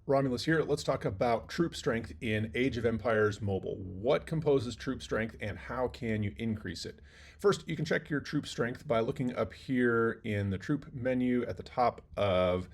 Romulus here. Let's talk about troop strength in Age of Empires Mobile. What composes troop strength and how can you increase it? First, you can check your troop strength by looking up here in the troop menu at the top of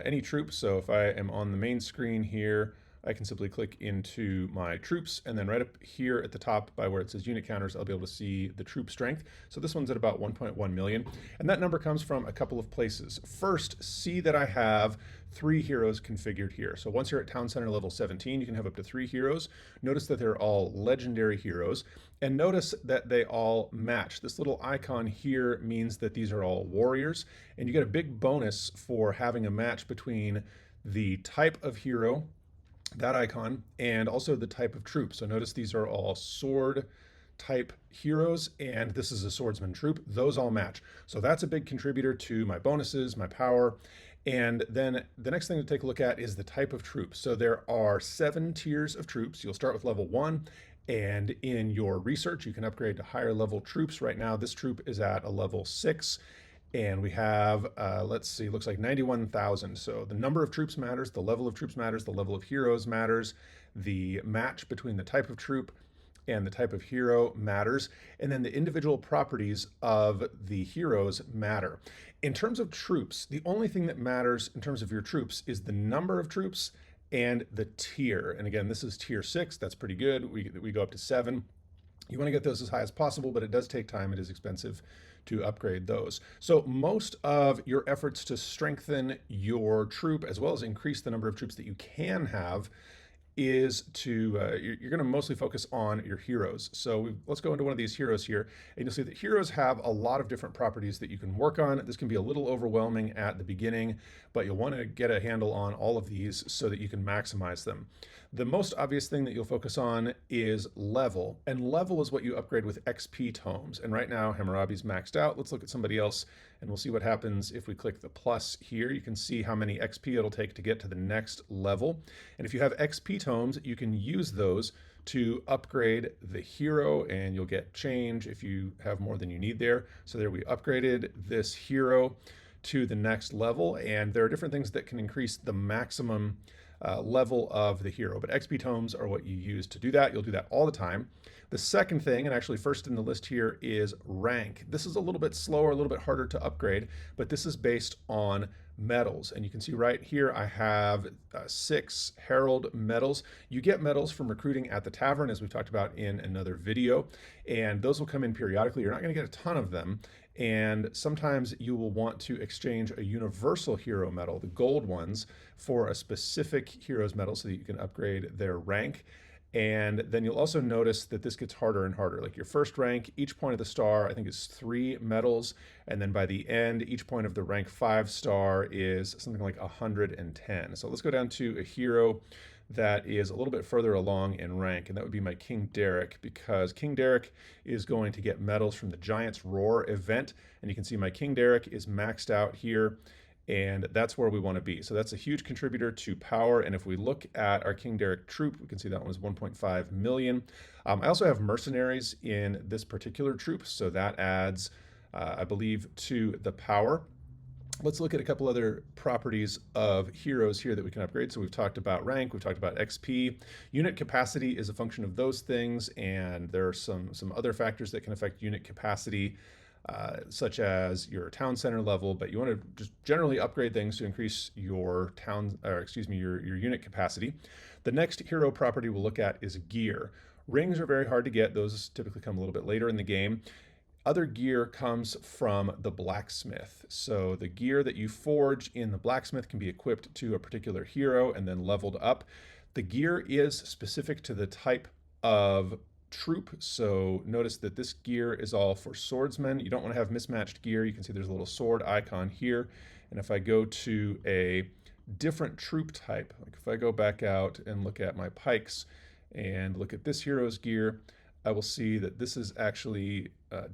any troop. So if I am on the main screen here, I can simply click into my troops, and then right up here at the top by where it says unit counters, I'll be able to see the troop strength. So this one's at about 1.1 million, and that number comes from a couple of places. First, see that I have 3 heroes configured here. So once you're at Town Center level 17, you can have up to 3 heroes. Notice that they're all legendary heroes, and notice that they all match. This little icon here means that these are all warriors, and you get a big bonus for having a match between the type of hero, that icon, and also the type of troop. So notice these are all sword type heroes, and this is a swordsman troop. Those all match. So that's a big contributor to my bonuses, my power. And then the next thing to take a look at is the type of troops. So there are 7 tiers of troops. You'll start with level 1, and in your research, you can upgrade to higher level troops. Right now, this troop is at a level 6. And we have, let's see, looks like 91,000. So the number of troops matters, the level of troops matters, the level of heroes matters, the match between the type of troop and the type of hero matters, and then the individual properties of the heroes matter. In terms of troops, the only thing that matters in terms of your troops is the number of troops and the tier. And again, this is tier 6, that's pretty good. We go up to 7. You want to get those as high as possible, but it does take time. It is expensive to upgrade those. So most of your efforts to strengthen your troop, as well as increase the number of troops that you can have, is to, you're going to mostly focus on your heroes. So let's go into one of these heroes here, and you'll see that heroes have a lot of different properties that you can work on. This can be a little overwhelming at the beginning, but you'll want to get a handle on all of these so that you can maximize them. The most obvious thing that you'll focus on is level, and level is what you upgrade with XP tomes. And right now Hammurabi's maxed out. Let's look at somebody else and we'll see what happens if we click the plus here. You can see how many XP it'll take to get to the next level. And if you have XP tomes, you can use those to upgrade the hero, and you'll get change if you have more than you need there. So there, we upgraded this hero to the next level, and there are different things that can increase the maximum level of the hero, but XP tomes are what you use to do that. You'll do that all the time. The second thing, and actually first in the list here, is rank. This is a little bit slower, a little bit harder to upgrade, but this is based on medals. And you can see right here, I have 6 Herald medals. You get medals from recruiting at the tavern, as we've talked about in another video, and those will come in periodically. You're not going to get a ton of them. And sometimes you will want to exchange a universal hero medal, the gold ones, for a specific hero's medal so that you can upgrade their rank. And then you'll also notice that this gets harder and harder. Like your first rank, each point of the star, I think, is 3 medals. And then by the end, each point of the rank 5 star is something like 110. So let's go down to a hero that is a little bit further along in rank, and that would be my King Derek, because King Derek is going to get medals from the Giant's Roar event. And you can see my King Derek is maxed out here, and that's where we want to be. So that's a huge contributor to power. And if we look at our King Derek troop, we can see that one is 1.5 million. I also have mercenaries in this particular troop, so that adds, I believe, to the power. Let's look at a couple other properties of heroes here that we can upgrade. So we've talked about rank, we've talked about XP. Unit capacity is a function of those things, and there are some other factors that can affect unit capacity, such as your town center level, but you want to just generally upgrade things to increase your your unit capacity. The next hero property we'll look at is gear. Rings are very hard to get. Those typically come a little bit later in the game. Other gear comes from the blacksmith. So the gear that you forge in the blacksmith can be equipped to a particular hero and then leveled up. The gear is specific to the type of troop. So notice that this gear is all for swordsmen. You don't want to have mismatched gear. You can see there's a little sword icon here. And if I go to a different troop type, like if I go back out and look at my pikes and look at this hero's gear, I will see that this is actually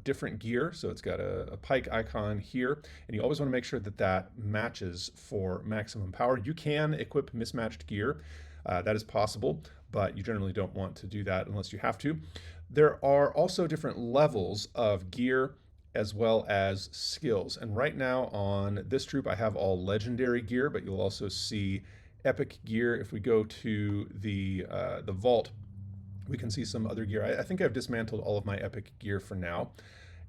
different gear. So it's got a pike icon here, and you always want to make sure that that matches for maximum power. You can equip mismatched gear. That is possible, but you generally don't want to do that unless you have to. There are also different levels of gear as well as skills. And right now on this troop, I have all legendary gear, but you'll also see epic gear. If we go to the vault, we can see some other gear. I think I've dismantled all of my epic gear for now.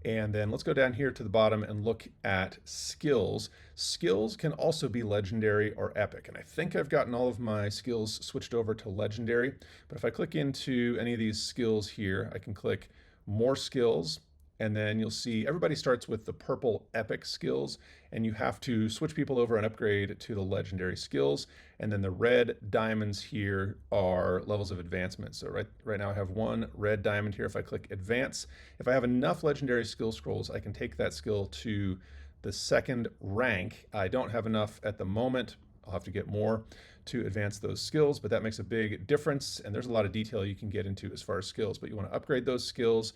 And then let's go down here to the bottom and look at skills. Skills can also be legendary or epic. And I think I've gotten all of my skills switched over to legendary. But if I click into any of these skills here, I can click more skills. And then you'll see everybody starts with the purple epic skills, and you have to switch people over and upgrade to the legendary skills. And then the red diamonds here are levels of advancement. So right now I have one red diamond here. If I click advance, if I have enough legendary skill scrolls, I can take that skill to the second rank. I don't have enough at the moment. I'll have to get more to advance those skills, but that makes a big difference. And there's a lot of detail you can get into as far as skills, but you want to upgrade those skills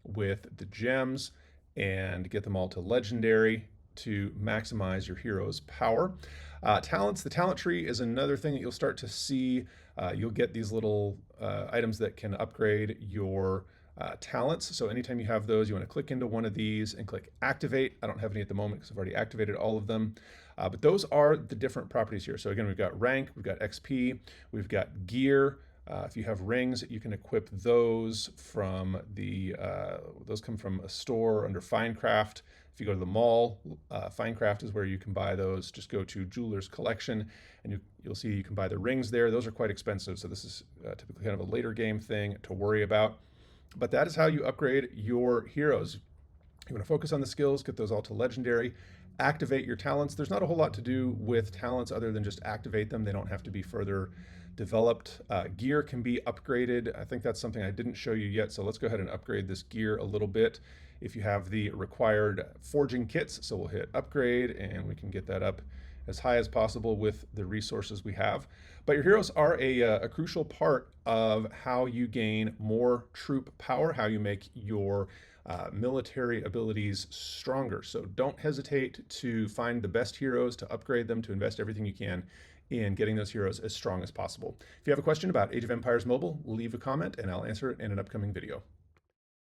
with the gems and get them all to legendary to maximize your hero's power. Talents, the talent tree is another thing that you'll start to see. You'll get these little items that can upgrade your talents. So anytime you have those, you want to click into one of these and click activate. I don't have any at the moment because I've already activated all of them. But those are the different properties here. So again, we've got rank, we've got XP, we've got gear. If you have rings, you can equip those from those come from a store under Finecraft. If you go to the mall, Finecraft is where you can buy those. Just go to Jeweler's Collection and you'll see you can buy the rings there. Those are quite expensive, so this is typically kind of a later game thing to worry about. But that is how you upgrade your heroes. You want to focus on the skills, get those all to legendary, activate your talents. There's not a whole lot to do with talents other than just activate them. They don't have to be further developed. Gear can be upgraded. I think that's something I didn't show you yet, so let's go ahead and upgrade this gear a little bit. If you have the required forging kits, so we'll hit upgrade and we can get that up as high as possible with the resources we have. But your heroes are a crucial part of how you gain more troop power, how you make your military abilities stronger. So don't hesitate to find the best heroes, to upgrade them, to invest everything you can in getting those heroes as strong as possible. If you have a question about Age of Empires Mobile, leave a comment and I'll answer it in an upcoming video.